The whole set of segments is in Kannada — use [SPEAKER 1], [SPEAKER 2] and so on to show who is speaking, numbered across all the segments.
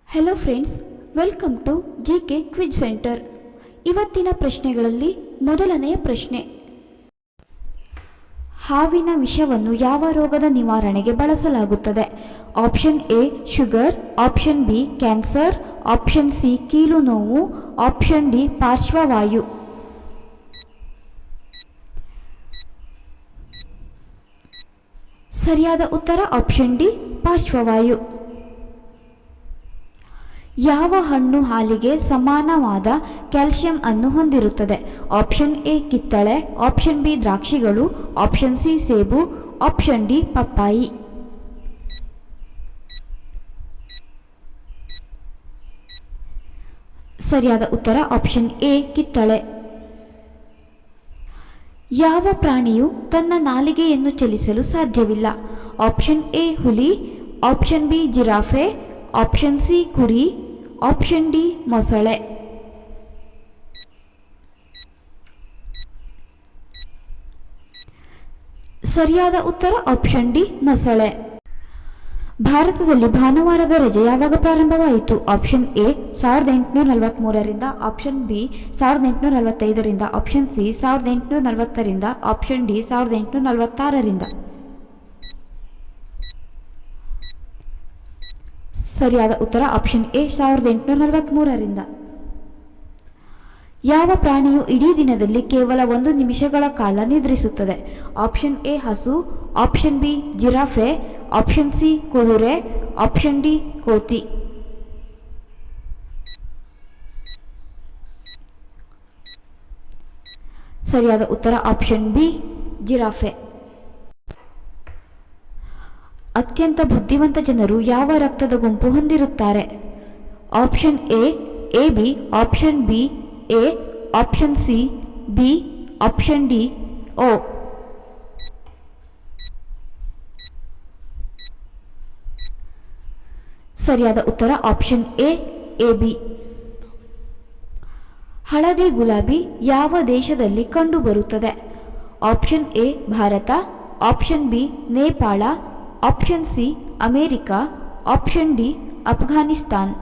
[SPEAKER 1] Hello friends, welcome to GK quiz centre. ಇವತ್ತಿನ ಪ್ರಶ್ನೆಗಳಲ್ಲಿ ಮೊದಲನೆಯ ಪ್ರಶ್ನೆ: ಹಾವಿನ ವಿಷವನ್ನು ಯಾವ ರೋಗದ ನಿವಾರಣೆಗೆ ಬಳಸಲಾಗುತ್ತದೆ? Option A sugar, option B cancer, option C ಕೀಲು ನೋವು, ಆಪ್ಷನ್ ಡಿ ಪಾರ್ಶ್ವವಾಯು. ಸರಿಯಾದ ಉತ್ತರ ಆಪ್ಷನ್ ಡಿ ಪಾರ್ಶ್ವವಾಯು. ಯಾವ ಹಣ್ಣು ಹಾಲಿಗೆ ಸಮಾನವಾದ ಕ್ಯಾಲ್ಸಿಯಂ ಅನ್ನು ಹೊಂದಿರುತ್ತದೆ? ಆಪ್ಷನ್ ಎ ಕಿತ್ತಳೆ, ಆಪ್ಷನ್ ಬಿ ದ್ರಾಕ್ಷಿಗಳು, ಆಪ್ಷನ್ ಸಿ ಸೇಬು, ಆಪ್ಷನ್ ಡಿ ಪಪ್ಪಾಯಿ. ಸರಿಯಾದ ಉತ್ತರ ಆಪ್ಷನ್ ಎ ಕಿತ್ತಳೆ. ಯಾವ ಪ್ರಾಣಿಯು ತನ್ನ ನಾಲಿಗೆಯನ್ನು ಚಲಿಸಲು ಸಾಧ್ಯವಿಲ್ಲ? ಆಪ್ಷನ್ ಎ ಹುಲಿ, option B giraffe, option C ಕುರಿ, ಆಪ್ಷನ್ ಡಿ ಮೊಸಳೆ. ಸರಿಯಾದ ಉತ್ತರ ಆಪ್ಷನ್ ಡಿ ಮೊಸಳೆ. ಭಾರತದಲ್ಲಿ ಭಾನುವಾರದ ರಜೆ ಯಾವಾಗ ಪ್ರಾರಂಭವಾಯಿತು? ಆಪ್ಷನ್ ಎ 1843ರಿಂದ, ಆಪ್ಷನ್ ಬಿ 1845ರಿಂದ, ಆಪ್ಷನ್ ಸಿ 1840ರಿಂದ, ಆಪ್ಷನ್ ಡಿ 1846ರಿಂದ. ಸರಿಯಾದ ಉತ್ತರ ಆಪ್ಷನ್ ಎ 1843ರಿಂದ. ಯಾವ ಪ್ರಾಣಿಯು ಇಡೀ ದಿನದಲ್ಲಿ ಕೇವಲ 1 ನಿಮಿಷಗಳ ಕಾಲ ನಿದ್ರಿಸುತ್ತದೆ? ಆಪ್ಷನ್ ಎ ಹಸು, option B giraffe, option C ಕುದುರೆ, ಆಪ್ಷನ್ ಡಿ ಕೋತಿ. ಸರಿಯಾದ ಉತ್ತರ ಆಪ್ಷನ್ ಬಿ ಜಿರಾಫೆ. ಅತ್ಯಂತ ಬುದ್ಧಿವಂತ ಜನರು ಯಾವ ರಕ್ತದ ಗುಂಪು ಹೊಂದಿರುತ್ತಾರೆ? Option A AB, option B A, option C B, option D O. ಸರಿಯಾದ ಉತ್ತರ ಆಪ್ಷನ್ ಎ ಎಬಿ. ಹಳದಿ ಗುಲಾಬಿ ಯಾವ ದೇಶದಲ್ಲಿ ಕಂಡುಬರುತ್ತದೆ? Option A Bharat, option B Nepal, option C America, option D Afghanistan.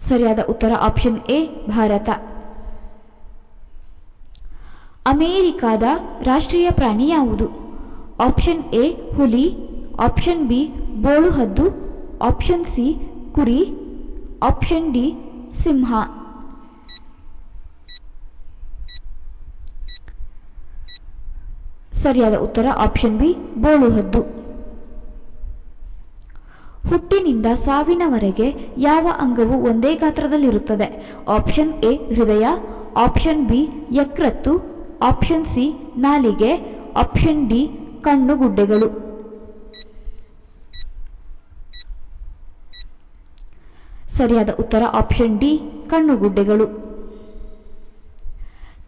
[SPEAKER 1] ಸರಿಯಾದ ಉತ್ತರ ಆಪ್ಷನ್ ಎ ಭಾರತ. ಅಮೇರಿಕಾದ ರಾಷ್ಟ್ರೀಯ ಪ್ರಾಣಿ ಯಾವುದು? ಆಪ್ಷನ್ ಎ ಹುಲಿ, ಆಪ್ಷನ್ ಬಿ ಬೋಳುಹದ್ದು, ಆಪ್ಷನ್ ಸಿ ಕುರಿ, ಆಪ್ಷನ್ ಡಿ ಸಿಂಹ. ಸರಿಯಾದ ಉತ್ತರ ಆಪ್ಷನ್ ಬಿ ಬೋಳುಹದ್ದು. ಹುಟ್ಟಿನಿಂದ ಸಾವಿನವರೆಗೆ ಯಾವ ಅಂಗವು ಒಂದೇ ಗಾತ್ರದಲ್ಲಿರುತ್ತದೆ? ಆಪ್ಷನ್ ಎ ಹೃದಯ, ಆಪ್ಷನ್ ಬಿ ಯಕೃತ್ತು, ಆಪ್ಷನ್ ಸಿ ನಾಲಿಗೆ, ಆಪ್ಷನ್ ಡಿ ಕಣ್ಣುಗುಡ್ಡೆಗಳು. ಸರಿಯಾದ ಉತ್ತರ ಆಪ್ಷನ್ ಡಿ ಕಣ್ಣುಗುಡ್ಡೆಗಳು.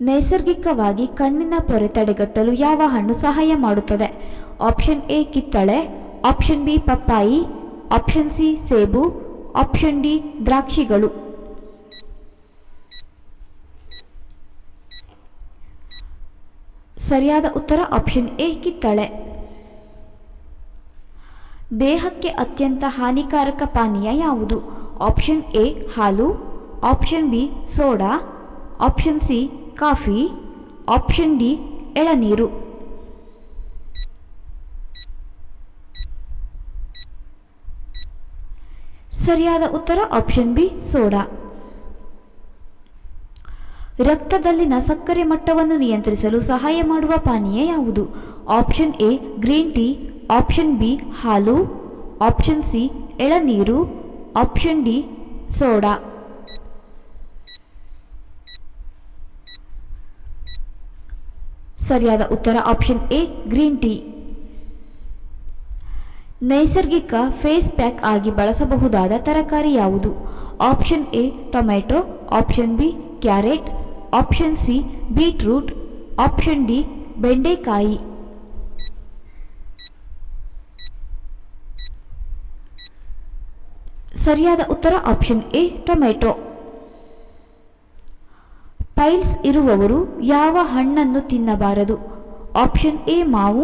[SPEAKER 1] ನೈಸರ್ಗಿಕವಾಗಿ ಕಣ್ಣಿನ ಪೊರೆ ತಡೆಗಟ್ಟಲು ಯಾವ ಹಣ್ಣು ಸಹಾಯ ಮಾಡುತ್ತದೆ? ಆಪ್ಷನ್ ಎ ಕಿತ್ತಳೆ, ಆಪ್ಷನ್ ಬಿ ಪಪ್ಪಾಯಿ, ಆಪ್ಷನ್ ಸಿ ಸೇಬು, ಆಪ್ಷನ್ ಡಿ ದ್ರಾಕ್ಷಿಗಳು. ಸರಿಯಾದ ಉತ್ತರ ಆಪ್ಷನ್ ಎ ಕಿತ್ತಳೆ. ದೇಹಕ್ಕೆ ಅತ್ಯಂತ ಹಾನಿಕಾರಕ ಪಾನೀಯ ಯಾವುದು? ಆಪ್ಷನ್ ಎ ಹಾಲು, option B soda, option C coffee, option D ಎಳನೀರು. ಸರಿಯಾದ ಉತ್ತರ ಆಪ್ಷನ್ ಬಿ ಸೋಡಾ. ರಕ್ತದಲ್ಲಿನ ಸಕ್ಕರೆ ಮಟ್ಟವನ್ನು ನಿಯಂತ್ರಿಸಲು ಸಹಾಯ ಮಾಡುವ ಪಾನೀಯ ಯಾವುದು? Option A green tea, option B ಹಾಲು, ಆಪ್ಷನ್ ಸಿ ಎಳನೀರು, ಆಪ್ಷನ್ ಡಿ ಸೋಡಾ. ಸರಿಯಾದ ಉತ್ತರ ಆಪ್ಷನ್ ಎ ಗ್ರೀನ್ ಟೀ. ನೈಸರ್ಗಿಕ ಫೇಸ್ ಪ್ಯಾಕ್ ಆಗಿ ಬಳಸಬಹುದಾದ ತರಕಾರಿ ಯಾವುದು? Option A tomato, option B carrot, option C beetroot, option D ಬೆಂಡೆಕಾಯಿ. ಸರಿಯಾದ ಉತ್ತರ ಆಪ್ಷನ್ ಎ ಟೊಮೆಟೊ. ಪೈಲ್ಸ್ ಇರುವವರು ಯಾವ ಹಣ್ಣನ್ನು ತಿನ್ನಬಾರದು? ಆಪ್ಷನ್ ಎ ಮಾವು,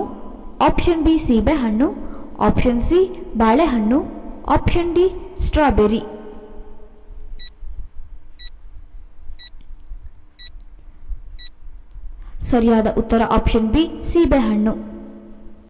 [SPEAKER 1] ಆಪ್ಷನ್ ಬಿ ಸೀಬೆಹಣ್ಣು, ಆಪ್ಷನ್ ಸಿ ಬಾಳೆಹಣ್ಣು, ಆಪ್ಷನ್ ಡಿ ಸ್ಟ್ರಾಬೆರಿ. ಸರಿಯಾದ ಉತ್ತರ ಆಪ್ಷನ್ ಬಿ ಸೀಬೆಹಣ್ಣು.